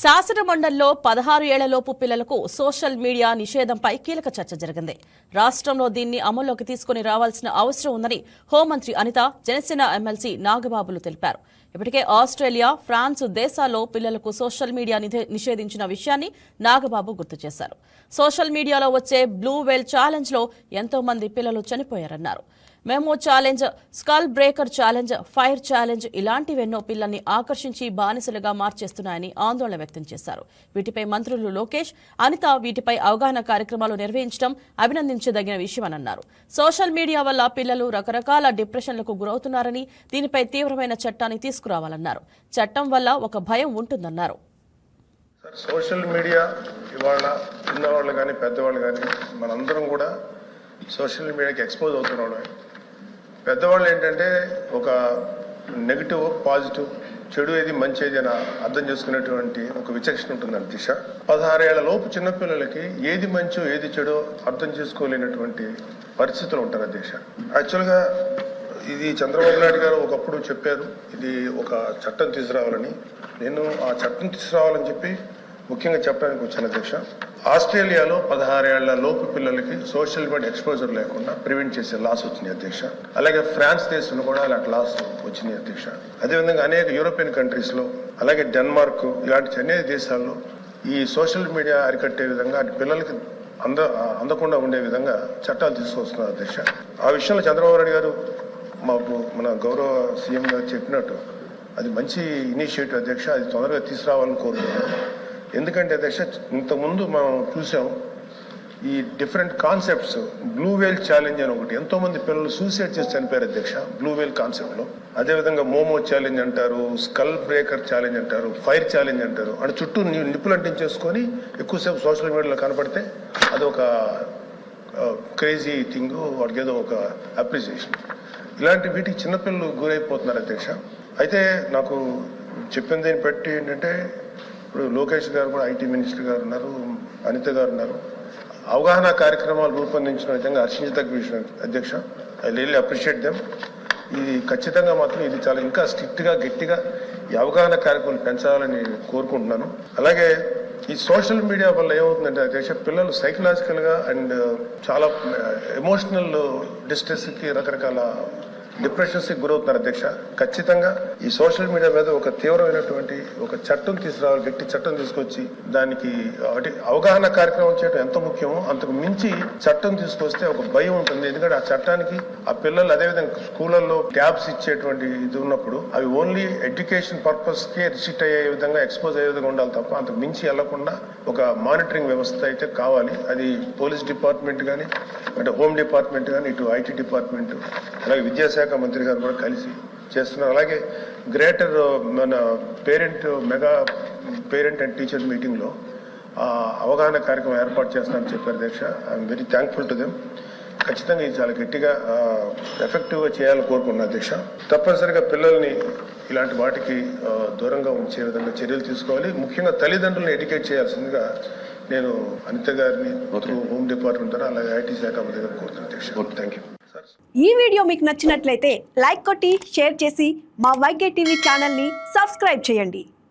శాసనమండలిలో 16 ఏళ్లలోపు పిల్లలకు social media నిషేధంపై కీలక చర్చ జరిగింది. రాష్ట్రంలో దీన్ని అమల్లోకి తీసుకుని రావాల్సిన అవసరం ఉందని హోంమంత్రి అనిత, జనసేన ఎమ్మెల్సీ నాగబాబులు తెలిపారు. ఇప్పటికే ఆస్ట్రేలియా, ఫ్రాన్స్ దేశాల్లో పిల్లలకు సోషల్ మీడియా నిషేధించిన విషయాన్ని నాగబాబు గుర్తు చేశారు. సోషల్ మీడియాలో వచ్చే బ్లూ వేల్ ఛాలెంజ్ లో ఎంతో మంది పిల్లలు చనిపోయారన్నారు. Momo challenge, skull breaker challenge, fire challenge ఇలాంటివెన్నో పిల్లల్ని ఆకర్షించి బానిసలుగా మార్చేస్తున్నాయని ఆందోళన వ్యక్తం చేశారు. వీటిపై మంత్రులు లోకేష్, అనిత వీటిపై అవగాహన కార్యక్రమాలు నిర్వహించడం అభినందించదగిన విషయమన్నారు. సోషల్ మీడియా వల్ల పిల్లలు రకరకాల డిప్రెషన్లకు గురవుతున్నారని, దీనిపై తీవ్రమైన చట్టాన్ని తీసుకురావాలన్నారు. చట్టం వల్ల ఒక భయం ఉంటుందన్నారు. సోషల్ మీడియా ఇవాళ చిన్నవాళ్ళు కానీ పెద్దవాళ్ళు కానీ మనందరం కూడా సోషల్ మీడియాకి ఎక్స్పోజ్ అవుతున్నాడు. పెద్దవాళ్ళు ఏంటంటే ఒక నెగిటివ్, పాజిటివ్, చెడు ఏది మంచి ఏది అని అర్థం చేసుకునేటువంటి ఒక విచక్షణ ఉంటుందని దిశ. 16 ఏళ్ల లోపు చిన్నపిల్లలకి ఏది మంచో ఏది చెడో అర్థం చేసుకోలేనటువంటి పరిస్థితులు ఉంటారు దిశ. యాక్చువల్గా ఇది చంద్రబాబు నాయుడు గారు ఒకప్పుడు చెప్పారు, ఇది ఒక చట్టం తీసుకురావాలని. నేను ఆ చట్టం తీసుకురావాలని చెప్పి ముఖ్యంగా చెప్పడానికి వచ్చిన అధ్యక్ష. ఆస్ట్రేలియాలో 16 ఏళ్ల లోపు పిల్లలకి సోషల్ మీడియా ఎక్స్పోజర్ లేకుండా ప్రివెంట్ చేసే లాస్ వచ్చింది అధ్యక్ష. అలాగే ఫ్రాన్స్ దేశంలో కూడా అలాంటి లాస్ వచ్చినాయి అధ్యక్ష. అదేవిధంగా అనేక యూరోపియన్ కంట్రీస్ లో, అలాగే డెన్మార్క్ ఇలాంటి అనేక దేశాల్లో ఈ సోషల్ మీడియా అరికట్టే విధంగా పిల్లలకి అందకుండా ఉండే విధంగా చట్టాలు తీసుకొస్తున్నారు అధ్యక్ష. ఆ విషయంలో చంద్రబాబు నాయుడు గారు మాకు మన గౌరవ సీఎం గారు చెప్పినట్టు అది మంచి ఇనిషియేటివ్ అధ్యక్ష. అది తొందరగా తీసుకురావాలని కోరుతున్నాను. ఎందుకంటే అధ్యక్ష, ఇంతకుముందు మనం చూసాం ఈ డిఫరెంట్ కాన్సెప్ట్స్. బ్లూ వేల్ ఛాలెంజ్ అని ఒకటి, ఎంతో మంది పిల్లలు సూసైడ్ చేసి చనిపోయారు అధ్యక్ష బ్లూ వేల్ కాన్సెప్ట్ లో. అదేవిధంగా మోమో ఛాలెంజ్ అంటారు, స్కల్ బ్రేకర్ ఛాలెంజ్ అంటారు, ఫైర్ ఛాలెంజ్ అంటారు. అంటే చుట్టూ నిప్పులు అంటించేసుకొని ఎక్కువసేపు సోషల్ మీడియాలో కనపడితే అదొక క్రేజీ థింగ్, వాడికి ఏదో ఒక అప్రిసియేషన్. ఇలాంటి వీటికి చిన్నపిల్లలు గురైపోతున్నారు అధ్యక్ష. అయితే నాకు చెప్పిన దీన్ని బట్టి ఏంటంటే, ఇప్పుడు లోకేష్ గారు కూడా ఐటీ మినిస్టర్ గారు ఉన్నారు, అనిత గారు ఉన్నారు. అవగాహన కార్యక్రమాలు రూపొందించిన విధంగా హర్షించదగ్గ విషయం అధ్యక్ష. I really appreciate them. ఇది ఖచ్చితంగా మాత్రం ఇది చాలా ఇంకా స్ట్రిక్ట్గా గట్టిగా ఈ అవగాహన కార్యక్రమాలు పెంచాలని కోరుకుంటున్నాను. అలాగే ఈ సోషల్ మీడియా వల్ల ఏమవుతుందంటే అధ్యక్ష, పిల్లలు సైకలాజికల్గా అండ్ చాలా ఎమోషనల్ డిస్ట్రెస్కి, రకరకాల డిప్రెషన్స్కి గురవుతున్నారు అధ్యక్ష. ఖచ్చితంగా ఈ సోషల్ మీడియా మీద ఒక తీవ్రమైనటువంటి ఒక చట్టం తీసుకురావాలి, గట్టి చట్టం తీసుకొచ్చి దానికి అవగాహన కార్యక్రమం చేయడం ఎంత ముఖ్యమో అంతకు మించి చట్టం తీసుకొస్తే ఒక భయం ఉంటుంది. ఎందుకంటే ఆ చట్టానికి ఆ పిల్లలు అదేవిధంగా స్కూళ్ళల్లో ట్యాబ్స్ ఇచ్చేటువంటి ఇది ఉన్నప్పుడు అవి ఓన్లీ ఎడ్యుకేషన్ పర్పస్ కే రిస్ట్రిక్ట్ అయ్యే విధంగా, ఎక్స్పోజ్ అయ్యే విధంగా ఉండాలి తప్ప అంతకు మించి వెళ్లకుండా ఒక మానిటరింగ్ వ్యవస్థ అయితే కావాలి. అది పోలీస్ డిపార్ట్మెంట్ కానీ, అంటే హోమ్ డిపార్ట్మెంట్ కానీ, ఇటు ఐటీ డిపార్ట్మెంట్, అలాగే విద్యాశాఖ మంత్రి గారు కూడా కలిసి చేస్తున్నారు. అలాగే గ్రేటర్ మన mega parent and teacher meeting లో అవగాహన కార్యక్రమం ఏర్పాటు చేస్తానని చెప్పారు అధ్యక్ష. I'm very thankful to them. ఖచ్చితంగా ఇది చాలా గట్టిగా ఎఫెక్టివ్గా చేయాలని కోరుకున్నాను అధ్యక్ష. తప్పనిసరిగా పిల్లల్ని ఇలాంటి వాటికి దూరంగా ఉంచే విధంగా చర్యలు తీసుకోవాలి. ముఖ్యంగా తల్లిదండ్రులను ఎడ్యుకేట్ చేయాల్సిందిగా నేను అనిత గారిని, హోమ్ డిపార్ట్మెంట్ ద్వారా, అలాగే ఐటీ శాఖ మంత్రి గారు కోరుతున్నాను అధ్యక్ష. Thank you. ఈ వీడియో మీకు నచ్చినట్లయితే లైక్ కొట్టి షేర్ చేసి మా వైకే టీవీ ఛానల్ని సబ్స్క్రైబ్ చేయండి.